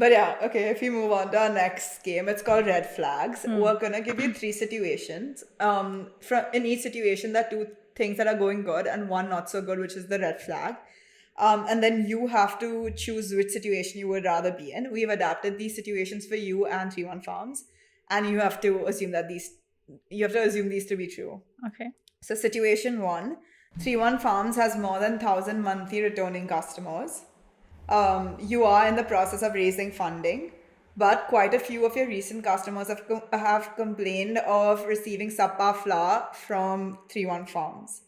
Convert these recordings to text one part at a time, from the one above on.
But yeah, okay, if we move on to our next game, it's called Red Flags. We're gonna give you three situations. From in each situation, there are two things that are going good and one not so good, which is the red flag. And then you have to choose which situation you would rather be in. We've adapted these situations for you and 3-1 Farms, and you have to assume these to be true. Okay. So situation one, 3-1 Farms has more than 1,000 monthly returning customers. You are in the process of raising funding, but quite a few of your recent customers have complained of receiving subpar flour from 3-1 Farms.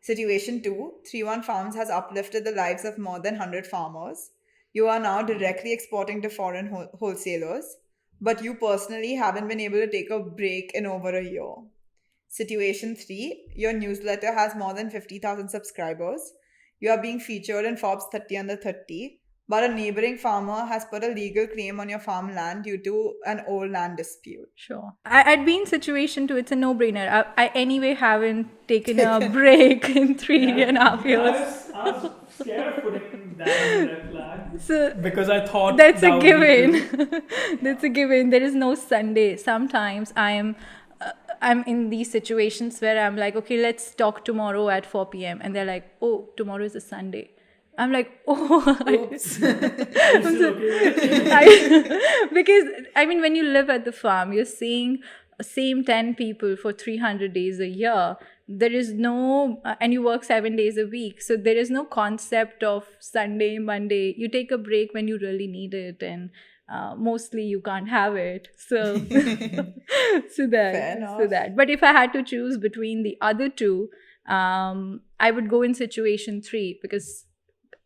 Situation 2, 3-1 Farms has uplifted the lives of more than 100 farmers. You are now directly exporting to foreign wholesalers, but you personally haven't been able to take a break in over a year. Situation 3, your newsletter has more than 50,000 subscribers. You are being featured in Forbes 30 under 30, but a neighboring farmer has put a legal claim on your farmland due to an old land dispute. Sure. I'd be in situation two. It's a no-brainer. I anyway haven't taken a break in 3.5 years. I was scared of putting that on the red flag So because I thought that's that a would be true. given. That's a given. There is no Sunday. Sometimes I'm in these situations where I'm like, okay, let's talk tomorrow at 4 p.m. And they're like, oh, tomorrow is a Sunday. I'm like, oh, Oops. Are you still okay with it? because I mean, when you live at the farm, you're seeing same 10 people for 300 days a year. There is no, and you work 7 days a week. So there is no concept of Sunday, Monday. You take a break when you really need it, and mostly you can't have it. So, Fair enough. so that. But if I had to choose between the other two, I would go in situation three, because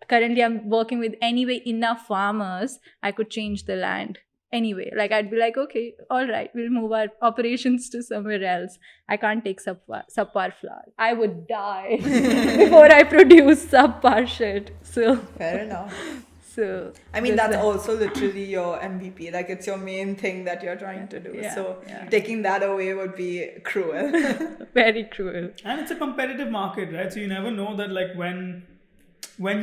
currently I'm working with anyway enough farmers, I could change the land anyway. Like I'd be like, okay, all right, we'll move our operations to somewhere else. I can't take subpar flour. I would die before I produce subpar shit. So Fair enough. so I mean, this- that's also literally your MVP. Like, it's your main thing that you're trying to do. Yeah, So, yeah. taking that away would be cruel. very cruel. And it's a competitive market, right? So you never know that like when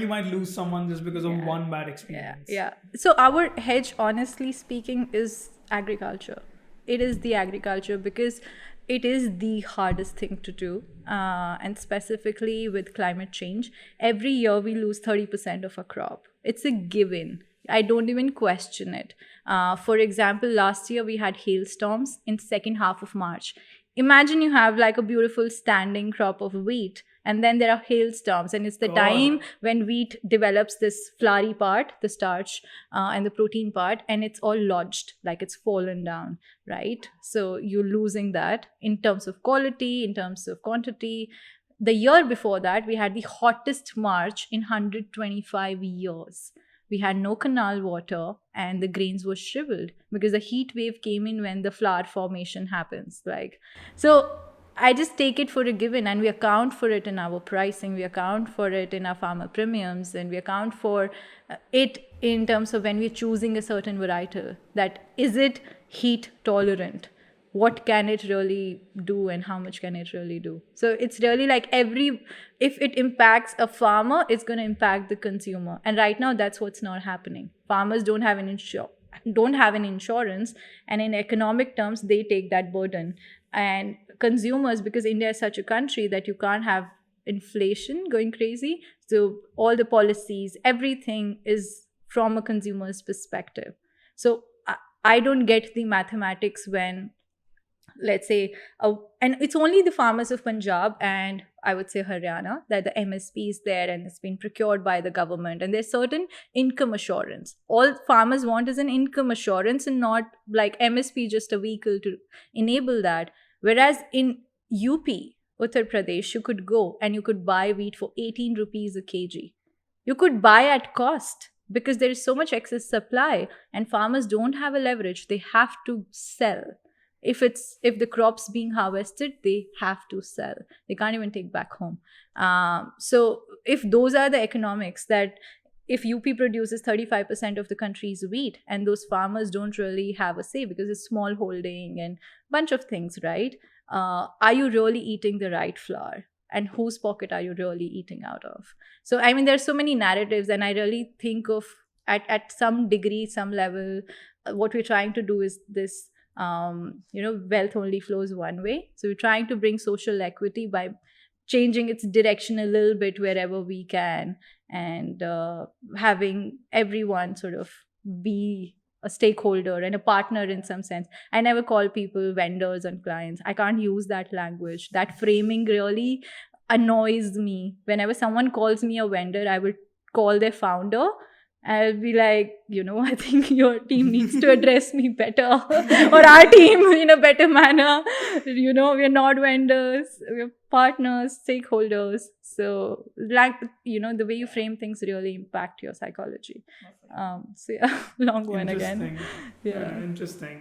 you might lose someone just because of one bad Yeah, experience. yeah. So our hedge, honestly speaking, is agriculture. It is the agriculture because it is the hardest thing to do. And specifically with climate change, every year we lose 30% of our crop. It's a given. I don't even question it. For example, last year we had hailstorms in second half of March. Imagine you have like a beautiful standing crop of wheat, and then there are hailstorms, and it's the God. time when wheat develops this floury part, the starch and the protein part, and it's all lodged, like it's fallen down, right? So you're losing that in terms of quality, in terms of quantity. The year before that, we had the hottest March in 125 years. We had no canal water, and the grains were shriveled because the heat wave came in when the flower formation happens. Like, so I just take it for a given, and we account for it in our pricing, we account for it in our farmer premiums, and we account for it in terms of when we're choosing a certain varietal, that is it heat tolerant, what can it really do and how much can it really do. So it's really like if it impacts a farmer, it's going to impact the consumer, and right now that's what's not happening. Farmers don't have an insurance, and in economic terms they take that burden. And consumers, because India is such a country that you can't have inflation going crazy, so all the policies, everything is from a consumer's perspective. So I don't get the mathematics when, let's say, and it's only the farmers of Punjab and I would say Haryana that the MSP is there and it's been procured by the government, and there's certain income assurance. All farmers want is an income assurance, and not like MSP just a vehicle to enable that. Whereas in UP, Uttar Pradesh, you could go and you could buy wheat for 18 rupees a kg. You could buy at cost because there is so much excess supply, and farmers don't have a leverage. They have to sell. If the crop's being harvested, they have to sell. They can't even take back home. So if those are the economics, that if UP produces 35% of the country's wheat and those farmers don't really have a say because it's small holding and bunch of things, right? Are you really eating the right flour? And whose pocket are you really eating out of? So I mean, there's so many narratives, and I really think of at some degree, some level, what we're trying to do is this, wealth only flows one way. So we're trying to bring social equity by changing its direction a little bit wherever we can, and having everyone sort of be a stakeholder and a partner in some sense. I never call people vendors and clients. I can't use that language. That framing really annoys me. Whenever someone calls me a vendor, I would call their founder. I'll be like, I think your team needs to address me better, or our team in a better manner. We're not vendors, we're partners, stakeholders. So, the way you frame things really impact your psychology. So yeah, long one again. Interesting. Yeah. Interesting.